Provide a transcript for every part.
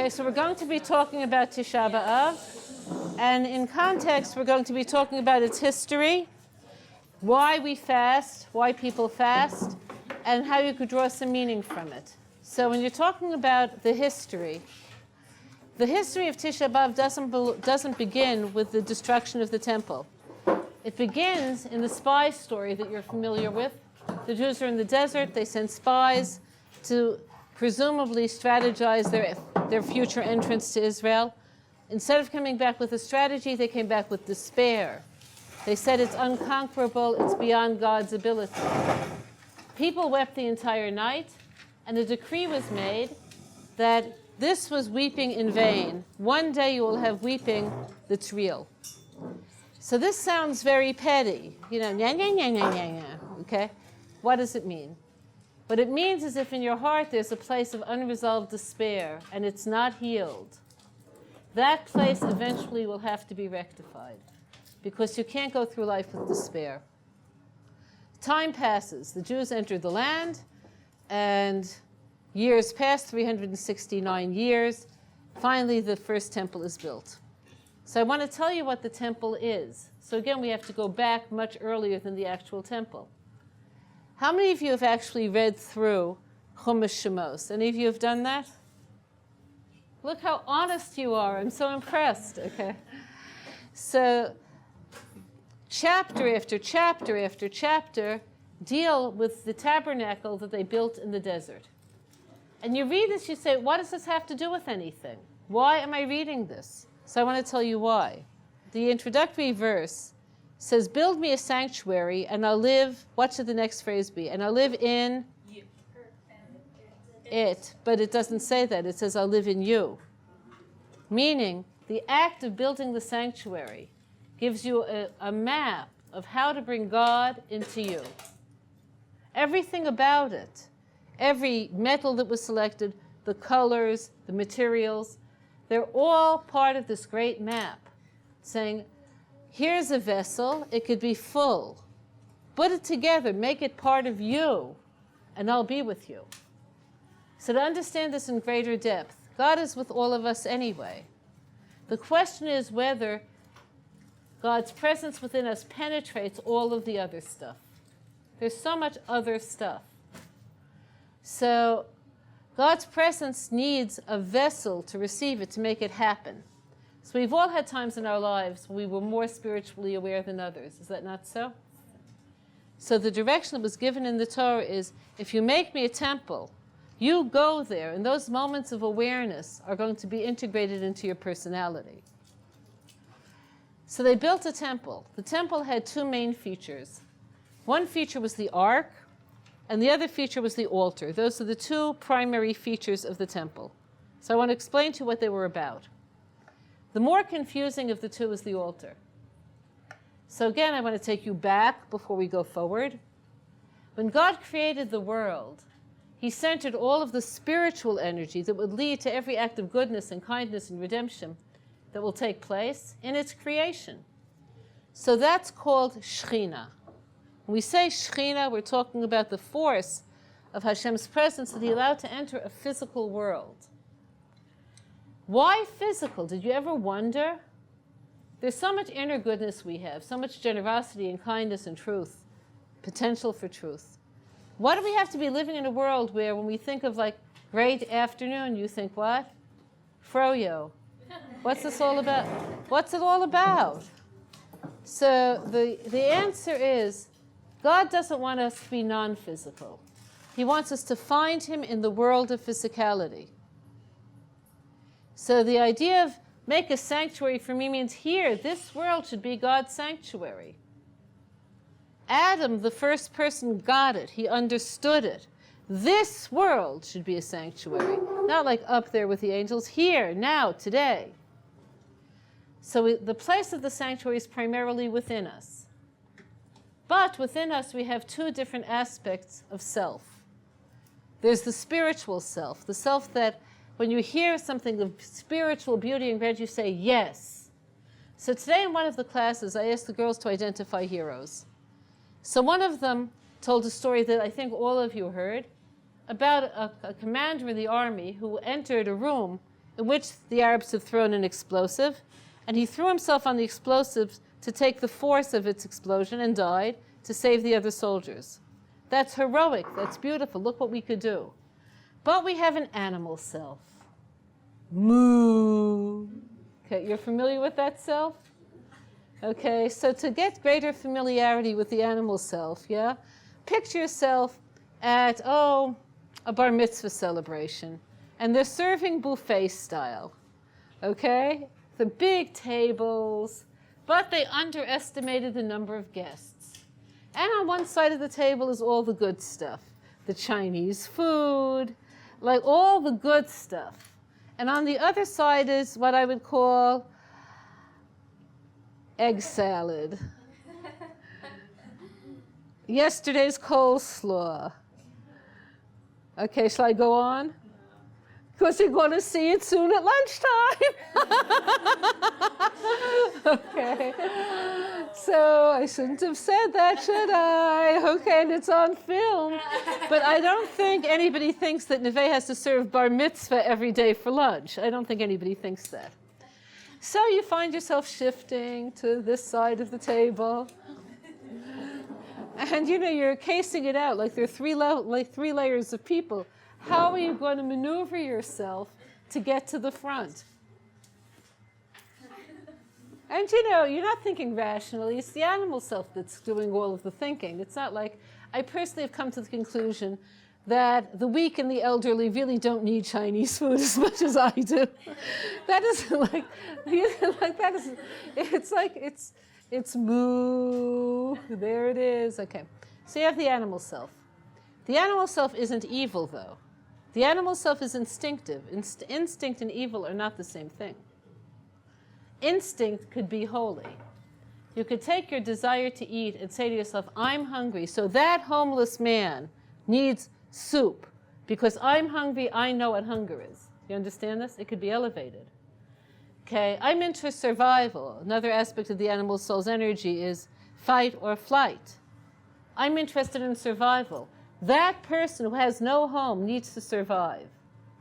Okay, so we're going to be talking about Tisha B'Av, and in context, we're going to be talking about its history, why we fast, why people fast, and how you could draw some meaning from it. So when you're talking about the history of Tisha B'Av doesn't begin with the destruction of the temple. It begins in the spy story that you're familiar with. The Jews are in the desert. They send spies to presumably strategize their future entrance to Israel. Instead of coming back with a strategy, they came back with despair. They said it's unconquerable, it's beyond God's ability. People wept the entire night, and a decree was made that this was weeping in vain. One day you will have weeping that's real. So this sounds very petty, okay? What does it mean? What it means is if in your heart there's a place of unresolved despair and it's not healed, that place eventually will have to be rectified because you can't go through life with despair. Time passes. The Jews entered the land and years passed, 369 years. Finally, the first temple is built. So I want to tell you what the temple is. So again, we have to go back much earlier than the actual temple. How many of you have actually read through Chumash Shemos? Any of you have done that? Look how honest you are. I'm so impressed. Okay. So chapter after chapter after chapter deal with the tabernacle that they built in the desert. And you read this, you say, what does this have to do with anything? Why am I reading this? So I want to tell you why. The introductory verse says, build me a sanctuary and I'll live, what should the next phrase be? And I'll live in it. But it doesn't say that. It says, I'll live in you. Meaning, the act of building the sanctuary gives you a map of how to bring God into you. Everything about it, every metal that was selected, the colors, the materials, they're all part of this great map saying, here's a vessel, it could be full. Put it together, make it part of you, and I'll be with you. So to understand this in greater depth, God is with all of us anyway. The question is whether God's presence within us penetrates all of the other stuff. There's so much other stuff. So God's presence needs a vessel to receive it, to make it happen. So we've all had times in our lives when we were more spiritually aware than others. Is that not so? So the direction that was given in the Torah is, if you make me a temple, you go there, and those moments of awareness are going to be integrated into your personality. So they built a temple. The temple had two main features. One feature was the ark, and the other feature was the altar. Those are the two primary features of the temple. So I want to explain to you what they were about. The more confusing of the two is the altar. So again, I want to take you back before we go forward. When God created the world, he centered all of the spiritual energy that would lead to every act of goodness and kindness and redemption that will take place in its creation. So that's called Shekhinah. When we say Shekhinah, we're talking about the force of Hashem's presence that he allowed to enter a physical world. Why physical? Did you ever wonder? There's so much inner goodness we have, so much generosity and kindness and truth, potential for truth. Why do we have to be living in a world where when we think of like great afternoon, you think what? Froyo. What's this all about? What's it all about? So the answer is, God doesn't want us to be non-physical. He wants us to find him in the world of physicality. So the idea of make a sanctuary for me means here, this world should be God's sanctuary. Adam, the first person, got it. He understood it. This world should be a sanctuary. Not like up there with the angels. Here, now, today. So the place of the sanctuary is primarily within us. But within us, we have two different aspects of self. There's the spiritual self, the self that when you hear something of spiritual beauty and grace, you say, yes. So today in one of the classes, I asked the girls to identify heroes. So one of them told a story that I think all of you heard about a commander in the army who entered a room in which the Arabs have thrown an explosive, and he threw himself on the explosives to take the force of its explosion and died to save the other soldiers. That's heroic. That's beautiful. Look what we could do. But we have an animal self. Moo. Okay, you're familiar with that self? Okay, so to get greater familiarity with the animal self, yeah? Picture yourself at, a bar mitzvah celebration, and they're serving buffet style, okay? The big tables, but they underestimated the number of guests. And on one side of the table is all the good stuff, the Chinese food, like all the good stuff. And on the other side is what I would call egg salad. Yesterday's coleslaw. Okay, shall I go on? Because you're going to see it soon at lunchtime. Okay. So I shouldn't have said that, should I? Okay, and it's on film. But I don't think anybody thinks that Neve has to serve bar mitzvah every day for lunch. I don't think anybody thinks that. So you find yourself shifting to this side of the table. And you're casing it out like there are three layers of people. How are you going to maneuver yourself to get to the front? And you're not thinking rationally. It's the animal self that's doing all of the thinking. It's not like, I personally have come to the conclusion that the weak and the elderly really don't need Chinese food as much as I do. That isn't like, that isn't, it's moo, there it is. Okay, so you have the animal self. The animal self isn't evil, though. The animal self is instinctive. Instinct and evil are not the same thing. Instinct could be holy. You could take your desire to eat and say to yourself, I'm hungry, so that homeless man needs soup. Because I'm hungry, I know what hunger is. You understand this? It could be elevated. Okay, I'm into survival. Another aspect of the animal soul's energy is fight or flight. I'm interested in survival. That person who has no home needs to survive.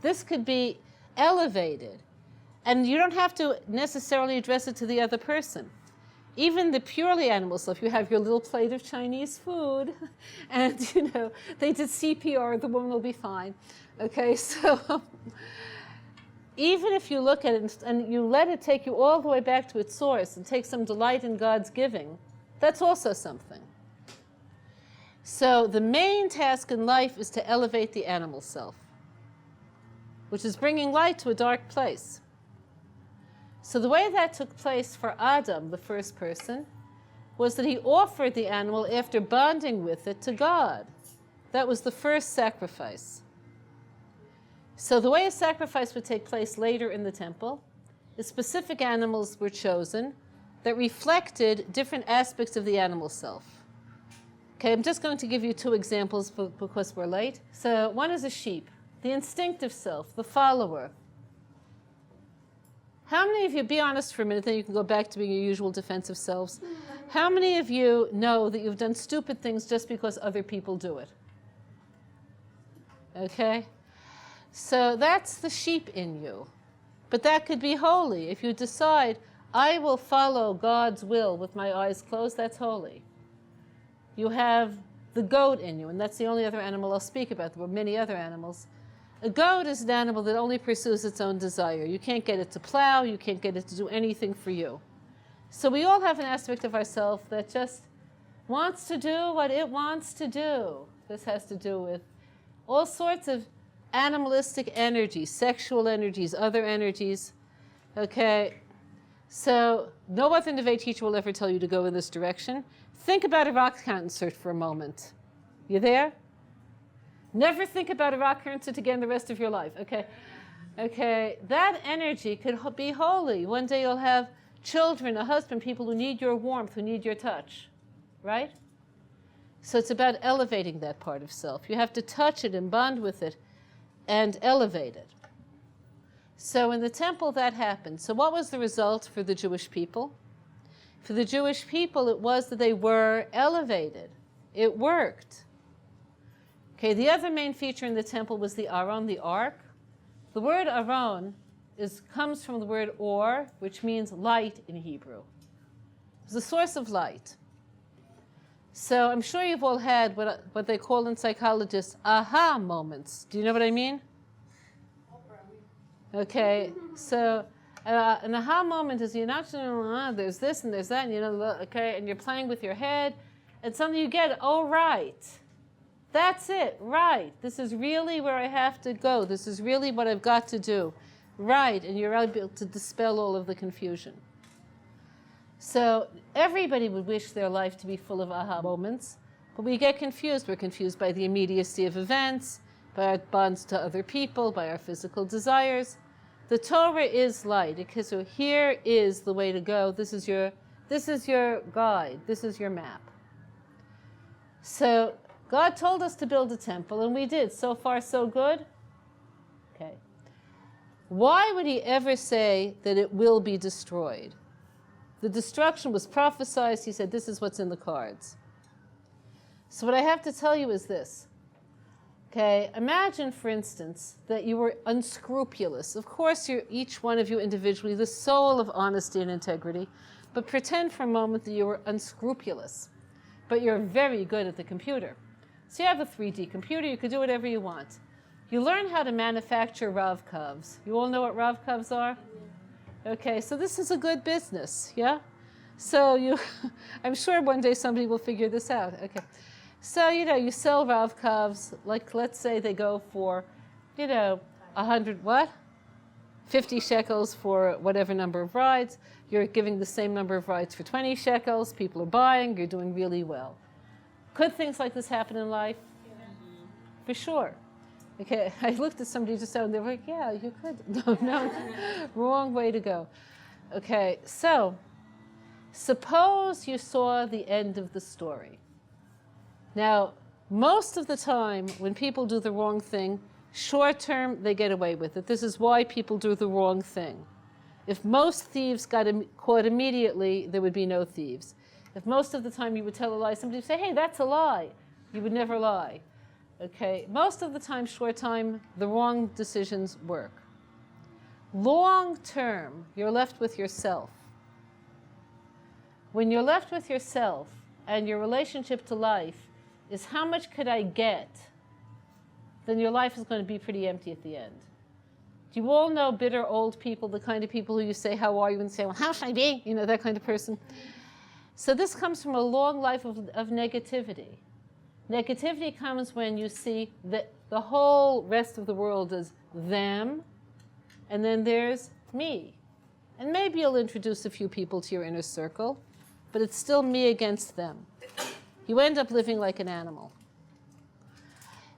This could be elevated. And you don't have to necessarily address it to the other person. Even the purely animal self, you have your little plate of Chinese food, and they did CPR, the woman will be fine. Okay, so even if you look at it and you let it take you all the way back to its source and take some delight in God's giving, that's also something. So the main task in life is to elevate the animal self, which is bringing light to a dark place. So the way that took place for Adam, the first person, was that he offered the animal after bonding with it to God. That was the first sacrifice. So the way a sacrifice would take place later in the temple is specific animals were chosen that reflected different aspects of the animal self. Okay, I'm just going to give you two examples because we're late. So one is a sheep, the instinctive self, the follower. How many of you, be honest for a minute, then you can go back to being your usual defensive selves. How many of you know that you've done stupid things just because other people do it? Okay? So that's the sheep in you. But that could be holy. If you decide, I will follow God's will with my eyes closed, that's holy. You have the goat in you, and that's the only other animal I'll speak about. There were many other animals. A goat is an animal that only pursues its own desire. You can't get it to plow. You can't get it to do anything for you. So we all have an aspect of ourselves that just wants to do what it wants to do. This has to do with all sorts of animalistic energies, sexual energies, other energies. Okay, so no other Neve teacher will ever tell you to go in this direction. Think about a rock concert for a moment. You there? Never think about a rock concert again the rest of your life. Okay, that energy could be holy. One day you'll have children, a husband, people who need your warmth, who need your touch, right? So it's about elevating that part of self. You have to touch it and bond with it and elevate it. So in the temple that happened. So what was the result for the Jewish people? For the Jewish people, it was that they were elevated. It worked. Okay, the other main feature in the temple was the Aron, the ark. The word Aron comes from the word or, which means light in Hebrew. It's the source of light. So I'm sure you've all had what they call in psychologists aha moments. Do you know what I mean? Okay, so an aha moment is you're not there's this and there's that, and okay, and you're playing with your head, and suddenly you get, oh, right. That's it, right. This is really where I have to go. This is really what I've got to do. Right, and you're able to dispel all of the confusion. So everybody would wish their life to be full of aha moments, but we get confused. We're confused by the immediacy of events, by our bonds to other people, by our physical desires. The Torah is light. Okay, so here is the way to go. This is your guide. This is your map. So God told us to build a temple, and we did. So far, so good? Okay. Why would he ever say that it will be destroyed? The destruction was prophesied. He said, this is what's in the cards. So what I have to tell you is this. Okay, imagine, for instance, that you were unscrupulous. Of course, you're each one of you individually the soul of honesty and integrity, but pretend for a moment that you were unscrupulous, but you're very good at the computer. So you have a 3D computer. You could do whatever you want. You learn how to manufacture Rav-Covs. You all know what Rav-Covs are? Okay, so this is a good business, yeah? So I'm sure one day somebody will figure this out. Okay. So, you sell Rav-Covs, like let's say they go for, 100 what? 50 shekels for whatever number of rides. You're giving the same number of rides for 20 shekels. People are buying. You're doing really well. Could things like this happen in life? For sure. Okay, I looked at somebody just now and they were like, yeah, you could. No, wrong way to go. Okay, so suppose you saw the end of the story. Now, most of the time when people do the wrong thing, short term, they get away with it. This is why people do the wrong thing. If most thieves got caught immediately, there would be no thieves. If most of the time you would tell a lie, somebody would say, hey, that's a lie. You would never lie. Okay, most of the time, short time, the wrong decisions work. Long term, you're left with yourself. When you're left with yourself and your relationship to life is how much could I get, then your life is going to be pretty empty at the end. Do you all know bitter old people, the kind of people who you say, how are you? And say, well, how should I be? That kind of person. So this comes from a long life of negativity. Negativity comes when you see that the whole rest of the world is them, and then there's me. And maybe you'll introduce a few people to your inner circle, but it's still me against them. You end up living like an animal.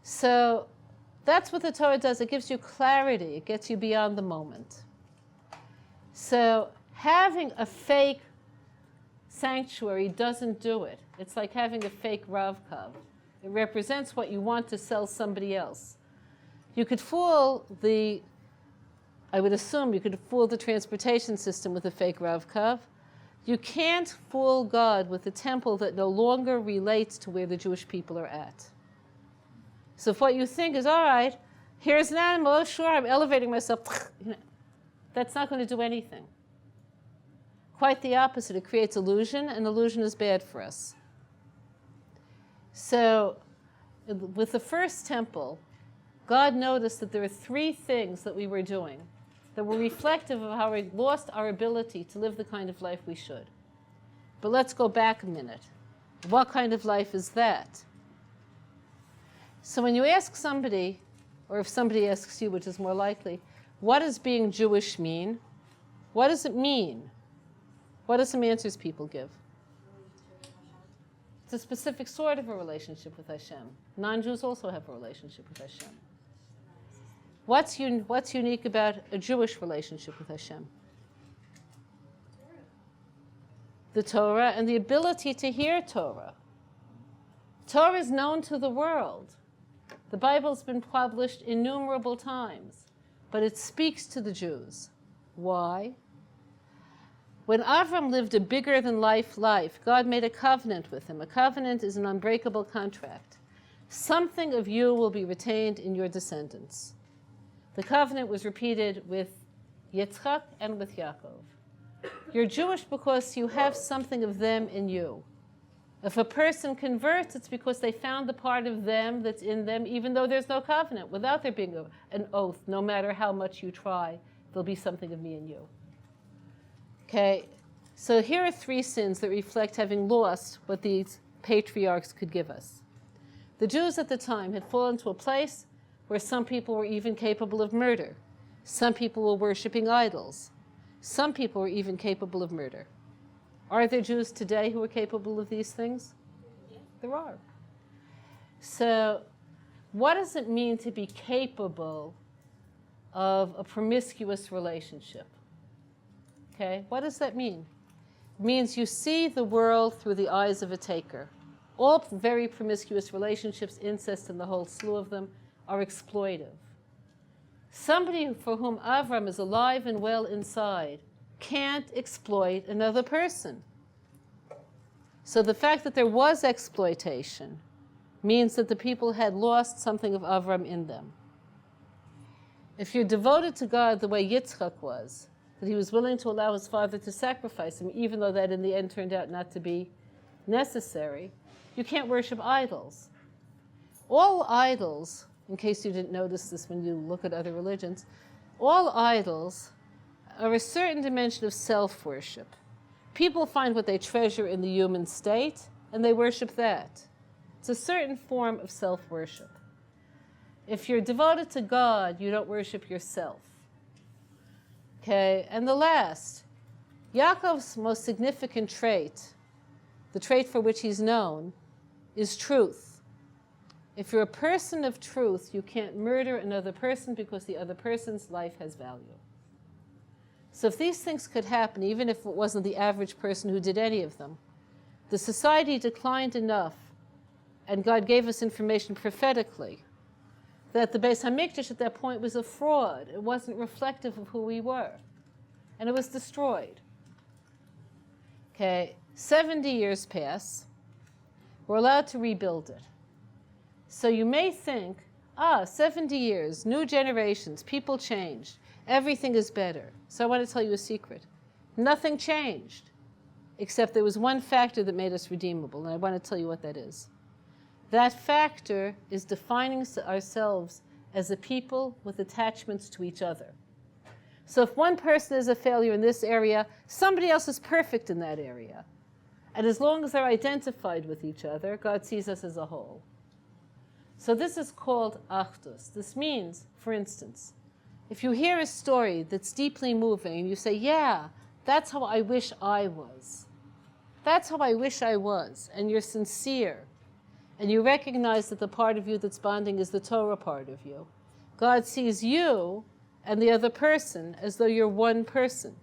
So that's what the Torah does. It gives you clarity. It gets you beyond the moment. So having a fake sanctuary doesn't do it. It's like having a fake Rav-Cov. It represents what you want to sell somebody else. You could fool I would assume you could fool the transportation system with a fake Rav-Cov. You can't fool God with a temple that no longer relates to where the Jewish people are at. So if what you think is, all right, here's an animal, oh, sure, I'm elevating myself. That's not going to do anything. Quite the opposite. It creates illusion, and illusion is bad for us. So with the first temple, God noticed that there are 3 things that we were doing that were reflective of how we lost our ability to live the kind of life we should. But let's go back a minute. What kind of life is that? So when you ask somebody, or if somebody asks you, which is more likely, what does being Jewish mean? What does it mean? What are some answers people give? It's a specific sort of a relationship with Hashem. Non-Jews also have a relationship with Hashem. What's unique about a Jewish relationship with Hashem? The Torah and the ability to hear Torah. Torah is known to the world. The Bible's been published innumerable times, but it speaks to the Jews. Why? When Avram lived a bigger-than-life life, God made a covenant with him. A covenant is an unbreakable contract. Something of you will be retained in your descendants. The covenant was repeated with Yitzchak and with Yaakov. You're Jewish because you have something of them in you. If a person converts, it's because they found the part of them that's in them, even though there's no covenant. Without there being an oath, no matter how much you try, there'll be something of me in you. Okay, so here are 3 sins that reflect having lost what these patriarchs could give us. The Jews at the time had fallen to a place where some people were even capable of murder. Some people were worshiping idols. Some people were even capable of murder. Are there Jews today who are capable of these things? Yeah. There are. So what does it mean to be capable of a promiscuous relationship? Okay, what does that mean? It means you see the world through the eyes of a taker. All very promiscuous relationships, incest and the whole slew of them, are exploitive. Somebody for whom Avram is alive and well inside can't exploit another person. So the fact that there was exploitation means that the people had lost something of Avram in them. If you're devoted to God the way Yitzchak was, that he was willing to allow his father to sacrifice him, even though that in the end turned out not to be necessary, you can't worship idols. All idols, in case you didn't notice this when you look at other religions, all idols are a certain dimension of self-worship. People find what they treasure in the human state, and they worship that. It's a certain form of self-worship. If you're devoted to God, you don't worship yourself. Okay, and the last, Yaakov's most significant trait, the trait for which he's known, is truth. If you're a person of truth, you can't murder another person because the other person's life has value. So if these things could happen, even if it wasn't the average person who did any of them, the society declined enough, and God gave us information prophetically, that the Beis HaMikdash at that point was a fraud. It wasn't reflective of who we were. And it was destroyed. Okay, 70 years pass. We're allowed to rebuild it. So you may think, 70 years, new generations, people changed. Everything is better. So I want to tell you a secret. Nothing changed, except there was one factor that made us redeemable, and I want to tell you what that is. That factor is defining ourselves as a people with attachments to each other. So if one person is a failure in this area, somebody else is perfect in that area. And as long as they're identified with each other, God sees us as a whole. So this is called achdus. This means, for instance, if you hear a story that's deeply moving and you say, yeah, that's how I wish I was. That's how I wish I was. And you're sincere. And you recognize that the part of you that's bonding is the Torah part of you. God sees you and the other person as though you're one person.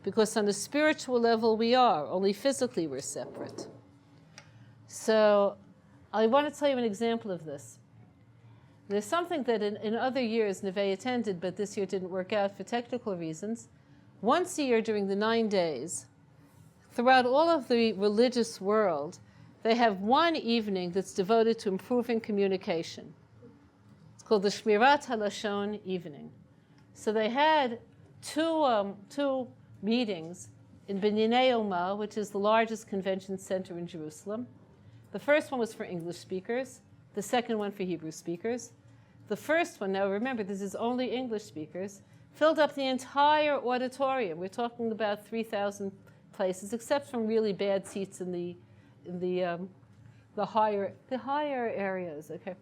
Because on a spiritual level we are, only physically we're separate. So I want to tell you an example of this. There's something that in other years Neve attended, but this year didn't work out for technical reasons. Once a year during the 9 days, throughout all of the religious world, they have one evening that's devoted to improving communication. It's called the Shmirat HaLashon evening. So they had two meetings in Binyanei Omah, which is the largest convention center in Jerusalem. The first one was for English speakers, the second one for Hebrew speakers. The first one, now remember, this is only English speakers, filled up the entire auditorium. We're talking about 3,000 places, except from really bad seats in the higher areas. Okay.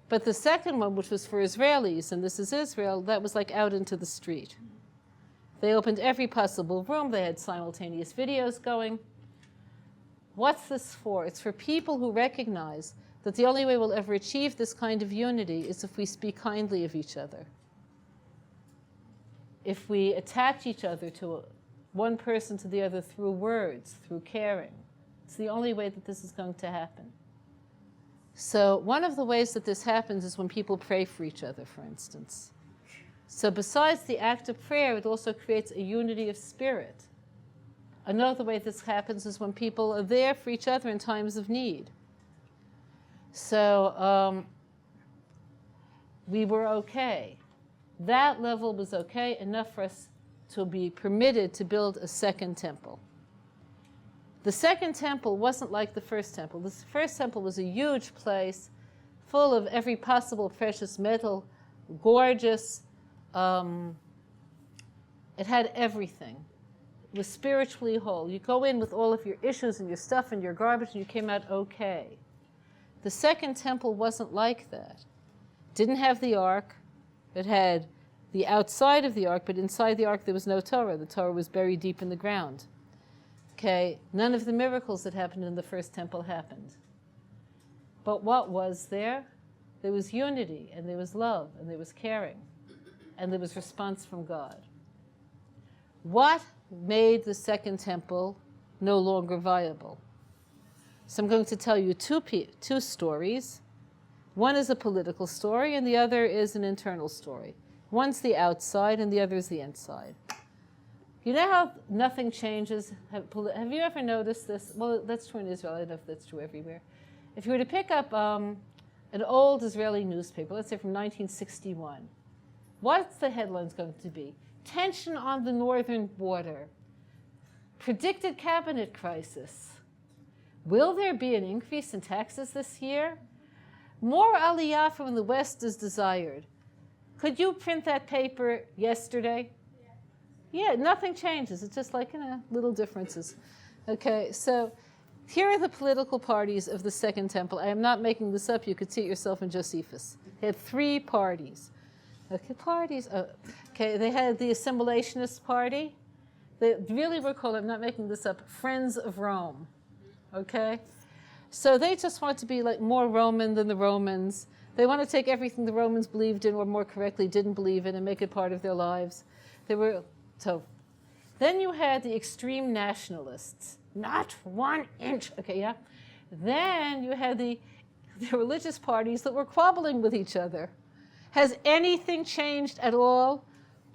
But the second one, which was for Israelis, and this is Israel, that was like out into the street. They opened every possible room. They had simultaneous videos going. What's this for? It's for people who recognize that the only way we'll ever achieve this kind of unity is if we speak kindly of each other. If we attach each other to one person to the other through words, through caring. It's the only way that this is going to happen. So one of the ways that this happens is when people pray for each other, for instance. So besides the act of prayer, it also creates a unity of spirit. Another way this happens is when people are there for each other in times of need. So we were okay. That level was okay, enough for us to be permitted to build a second temple. The second temple wasn't like the first temple. The first temple was a huge place full of every possible precious metal, gorgeous. It had everything. It was spiritually whole. You go in with all of your issues and your stuff and your garbage, and you came out okay. The second temple wasn't like that. Didn't have the ark. It had the outside of the ark, but inside the ark there was no Torah. The Torah was buried deep in the ground. Okay, none of the miracles that happened in the first temple happened. But what was there? There was unity, and there was love, and there was caring, and there was response from God. What made the second temple no longer viable? So I'm going to tell you two stories. One is a political story, and the other is an internal story. One's the outside, and the other is the inside. You know how nothing changes? Have you ever noticed this? Well, that's true in Israel. I don't know if that's true everywhere. If you were to pick up an old Israeli newspaper, let's say from 1961, what's the headlines going to be? Tension on the northern border. Predicted cabinet crisis. Will there be an increase in taxes this year? More aliyah from the West is desired. Could you print that paper yesterday? Yeah, nothing changes. It's just like, little differences. Okay, so here are the political parties of the Second Temple. I am not making this up. You could see it yourself in Josephus. They had 3 parties. Okay, parties. Okay, they had the Assimilationist Party. They really were called, I'm not making this up, Friends of Rome. Okay? So they just want to be like more Roman than the Romans. They want to take everything the Romans believed in, or more correctly, didn't believe in, and make it part of their lives. So then you had the extreme nationalists. Not 1 inch. Okay, yeah? Then you had the religious parties that were squabbling with each other. Has anything changed at all?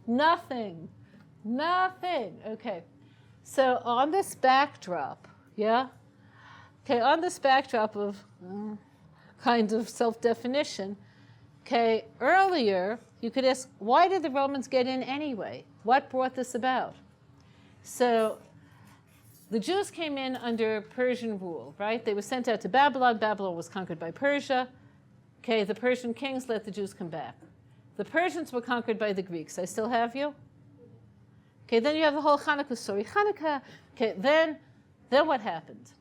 Nothing. Nothing. Okay. So on this backdrop, yeah? Okay, on this backdrop of kind of self-definition, okay, earlier you could ask, why did the Romans get in anyway? What brought this about? So the Jews came in under Persian rule, right? They were sent out to Babylon. Babylon was conquered by Persia. Okay, the Persian kings let the Jews come back. The Persians were conquered by the Greeks. I still have you? Okay, then you have the whole Hanukkah story. Hanukkah. Okay, then what happened?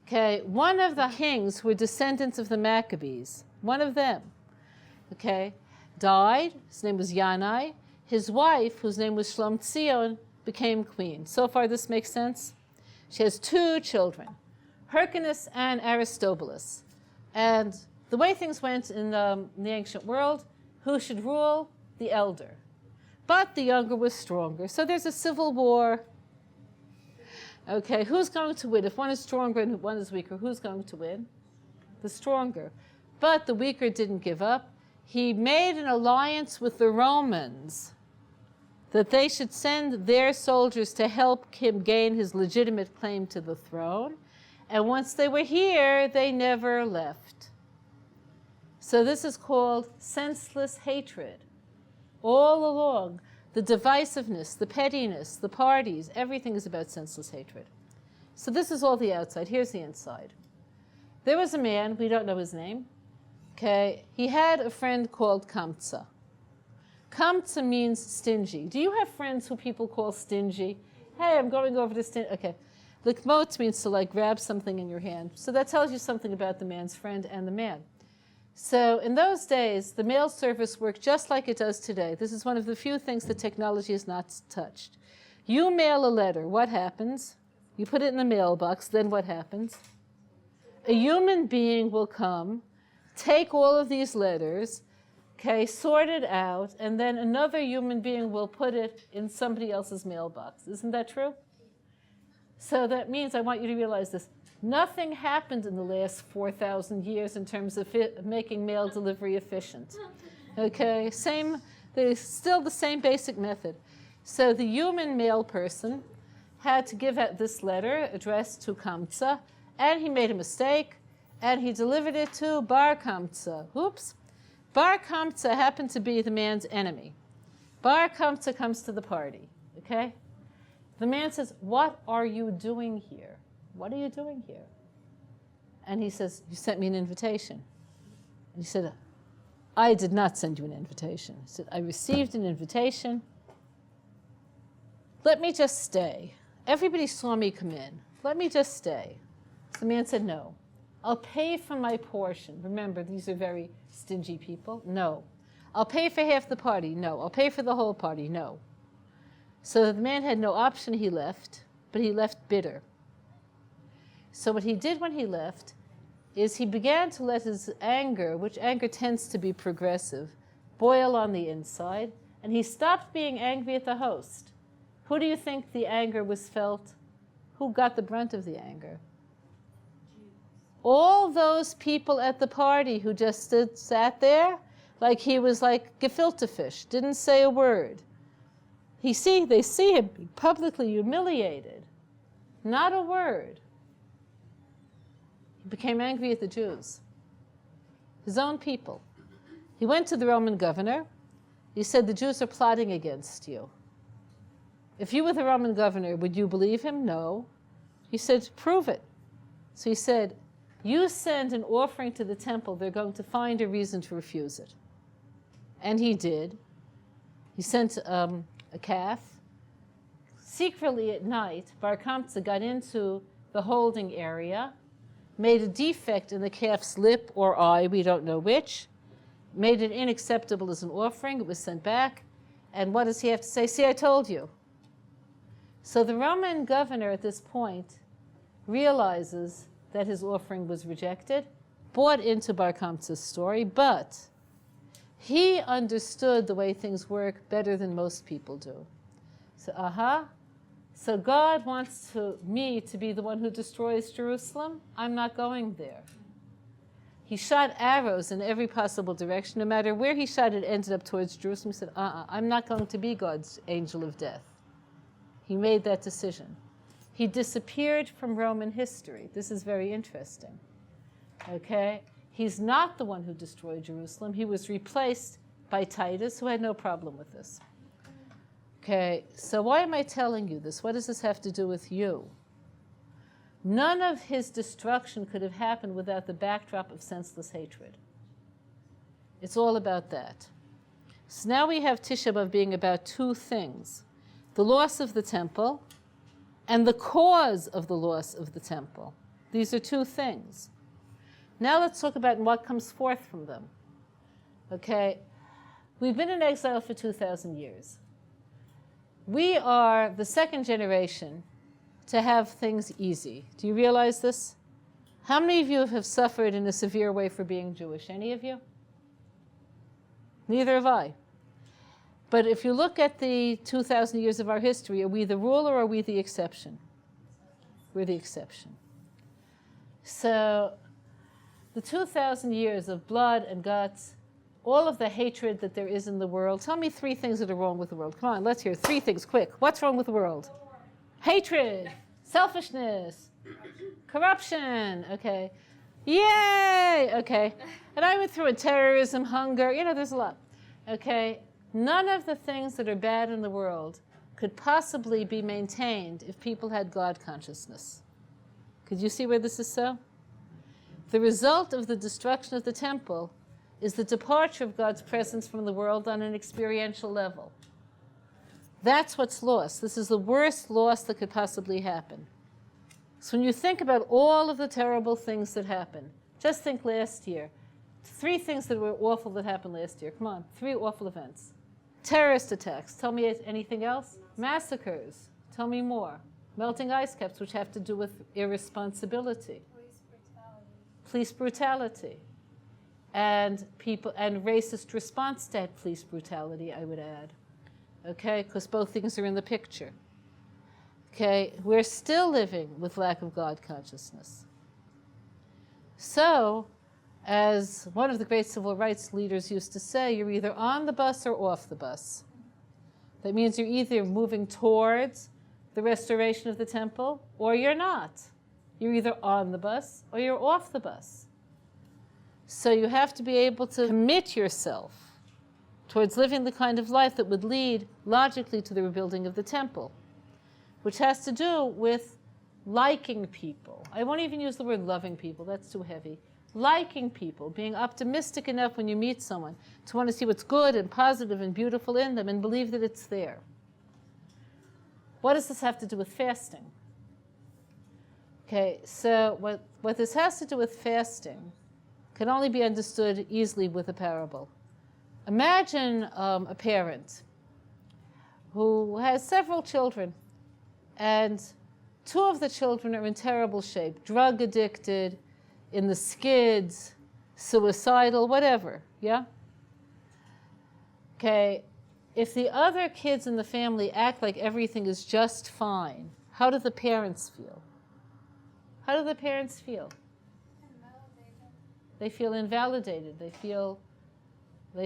Okay, one of the kings who were descendants of the Maccabees, one of them, okay, died. His name was Yanai. His wife, whose name was Shlom Tzion, became queen. So far this makes sense? She has 2 children, Hyrcanus and Aristobulus. And the way things went in the ancient world, who should rule? The elder. But the younger was stronger. So there's a civil war. Okay, who's going to win? If one is stronger and one is weaker, who's going to win? The stronger. But the weaker didn't give up. He made an alliance with the Romans that they should send their soldiers to help him gain his legitimate claim to the throne. And once they were here, they never left. So this is called senseless hatred. All along, the divisiveness, the pettiness, the parties, everything is about senseless hatred. So this is all the outside. Here's the inside. There was a man, we don't know his name. Okay, he had a friend called Kamtza. Kamtza means stingy. Do you have friends who people call stingy? Hey, I'm going over to stingy. Okay. Likmot means to like grab something in your hand. So that tells you something about the man's friend and the man. So in those days, the mail service worked just like it does today. This is one of the few things that technology has not touched. You mail a letter. What happens? You put it in the mailbox. Then what happens? A human being will come, take all of these letters, okay, sort it out, and then another human being will put it in somebody else's mailbox. Isn't that true? So that means, I want you to realize this, nothing happened in the last 4,000 years in terms of making mail delivery efficient. Okay, there's still the same basic method. So the human mail person had to give out this letter addressed to Kamtza, and he made a mistake, and he delivered it to Bar Kamtza. Oops. Bar Kamsa happened to be the man's enemy. Bar Kamsa comes to the party, okay? The man says, what are you doing here? What are you doing here? And he says, you sent me an invitation. And he said, I did not send you an invitation. He said, I received an invitation. Let me just stay. Everybody saw me come in. Let me just stay. So the man said, no. I'll pay for my portion. Remember, these are very stingy people. No. I'll pay for half the party. No. I'll pay for the whole party. No. So the man had no option. He left, but he left bitter. So what he did when he left is he began to let his anger, which anger tends to be progressive, boil on the inside, and he stopped being angry at the host. Who do you think the anger was felt? Who got the brunt of the anger? All those people at the party who just sat there like he was like gefilte fish, didn't say a word. They see him publicly humiliated. Not a word. He became angry at the Jews, his own people. He went to the Roman governor. He said, the Jews are plotting against you. If you were the Roman governor, would you believe him? No. He said, prove it. So he said, you send an offering to the temple, they're going to find a reason to refuse it. And he did. He sent a calf. Secretly at night, Bar Kamsa got into the holding area, made a defect in the calf's lip or eye, we don't know which, made it unacceptable as an offering. It was sent back. And what does he have to say? See, I told you. So the Roman governor at this point realizes that his offering was rejected, bought into Bar Kamsa's story, but he understood the way things work better than most people do. So, so God wants me to be the one who destroys Jerusalem? I'm not going there. He shot arrows in every possible direction. No matter where he shot, it ended up towards Jerusalem. He said, I'm not going to be God's angel of death. He made that decision. He disappeared from Roman history. This is very interesting. Okay? He's not the one who destroyed Jerusalem. He was replaced by Titus, who had no problem with this. Okay, so why am I telling you this? What does this have to do with you? None of his destruction could have happened without the backdrop of senseless hatred. It's all about that. So now we have Tisha B'Av being about two things: the loss of the temple and the cause of the loss of the temple. These are two things. Now let's talk about what comes forth from them. Okay, we've been in exile for 2,000 years. We are the second generation to have things easy. Do you realize this? How many of you have suffered in a severe way for being Jewish? Any of you? Neither have I. But if you look at the 2,000 years of our history, are we the rule or are we the exception? We're the exception. So the 2,000 years of blood and guts, all of the hatred that there is in the world. Tell me three things that are wrong with the world. Come on, let's hear three things, quick. What's wrong with the world? Hatred, selfishness, corruption. Okay. Yay! Okay. And I went through it, terrorism, hunger. There's a lot. Okay. None of the things that are bad in the world could possibly be maintained if people had God consciousness. Could you see where this is so? The result of the destruction of the temple is the departure of God's presence from the world on an experiential level. That's what's lost. This is the worst loss that could possibly happen. So when you think about all of the terrible things that happened, just think last year. Three things that were awful that happened last year. Come on, three awful events. Terrorist attacks. Tell me anything else. Massacres. Tell me more. Melting ice caps, which have to do with irresponsibility. Police brutality. And racist response to that police brutality, I would add. Okay, because both things are in the picture. Okay, we're still living with lack of God consciousness. So, as one of the great civil rights leaders used to say, you're either on the bus or off the bus. That means you're either moving towards the restoration of the temple or you're not. You're either on the bus or you're off the bus. So you have to be able to commit yourself towards living the kind of life that would lead logically to the rebuilding of the temple, which has to do with liking people. I won't even use the word loving people, that's too heavy. Liking people, being optimistic enough when you meet someone to want to see what's good and positive and beautiful in them and believe that it's there. What does this have to do with fasting? Okay, so what this has to do with fasting can only be understood easily with a parable. Imagine a parent who has several children, and two of the children are in terrible shape, drug addicted, in the skids, suicidal, whatever, yeah? Okay, if the other kids in the family act like everything is just fine, how do the parents feel? How do the parents feel? They feel invalidated. They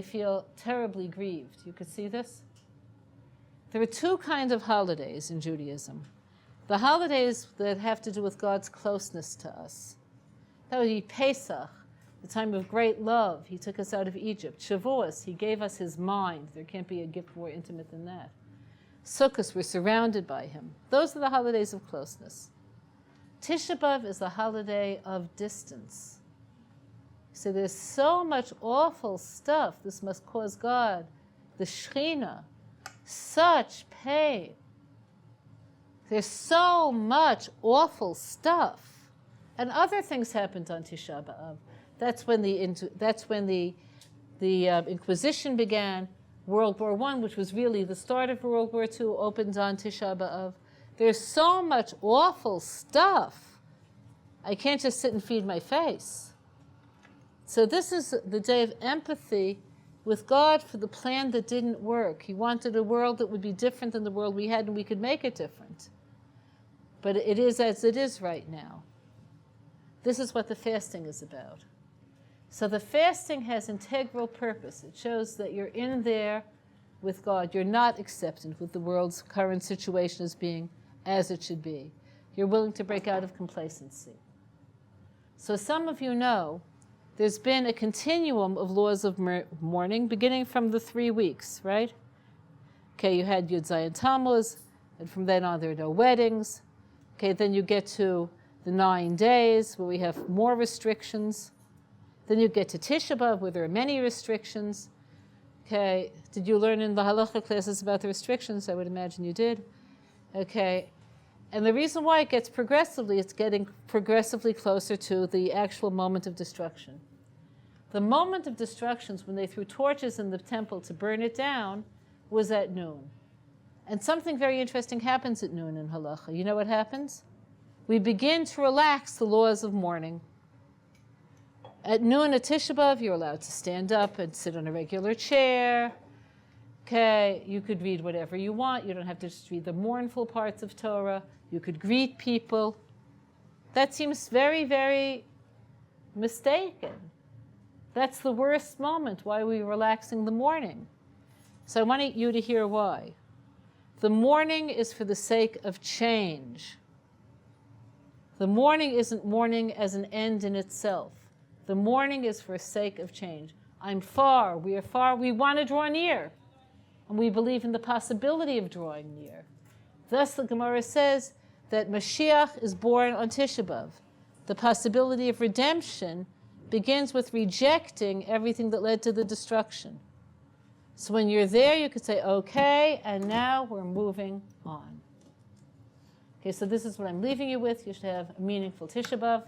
feel terribly grieved. You could see this? There are two kinds of holidays in Judaism. The holidays that have to do with God's closeness to us. That would be Pesach, the time of great love. He took us out of Egypt. Shavuos, he gave us his mind. There can't be a gift more intimate than that. Sukkot, we're surrounded by him. Those are the holidays of closeness. Tisha B'Av is the holiday of distance. So there's so much awful stuff. This must cause God, the Shekhinah, such pain. There's so much awful stuff. And other things happened on Tisha B'Av. That's when the Inquisition began. World War I, which was really the start of World War II, opened on Tisha B'Av. There's so much awful stuff. I can't just sit and feed my face. So this is the day of empathy with God for the plan that didn't work. He wanted a world that would be different than the world we had, and we could make it different. But it is as it is right now. This is what the fasting is about. So the fasting has integral purpose. It shows that you're in there with God. You're not acceptant with the world's current situation as being as it should be. You're willing to break out of complacency. So some of you know there's been a continuum of laws of mourning beginning from the 3 weeks, right? Okay, you had Yud Zayin Tammuz, and from then on there are no weddings. Okay, then you get to the 9 days where we have more restrictions. Then you get to Tisha B'Av where there are many restrictions. Okay, did you learn in the halacha classes about the restrictions? I would imagine you did. Okay, and the reason why it gets progressively, it's getting progressively closer to the actual moment of destruction. The moment of destruction, when they threw torches in the temple to burn it down, was at noon. And something very interesting happens at noon in halacha. You know what happens? We begin to relax the laws of mourning. At noon at Tisha B'Av, you're allowed to stand up and sit on a regular chair. Okay, you could read whatever you want. You don't have to just read the mournful parts of Torah. You could greet people. That seems very, very mistaken. That's the worst moment. Why are we relaxing the mourning? So I want you to hear why. The mourning is for the sake of change. The mourning isn't mourning as an end in itself. The mourning is for the sake of change. I'm far, we are far, we want to draw near. And we believe in the possibility of drawing near. Thus the Gemara says that Mashiach is born on Tisha B'Av. The possibility of redemption begins with rejecting everything that led to the destruction. So when you're there, you could say, okay, and now we're moving on. Okay, so this is what I'm leaving you with. You should have a meaningful Tisha B'Av.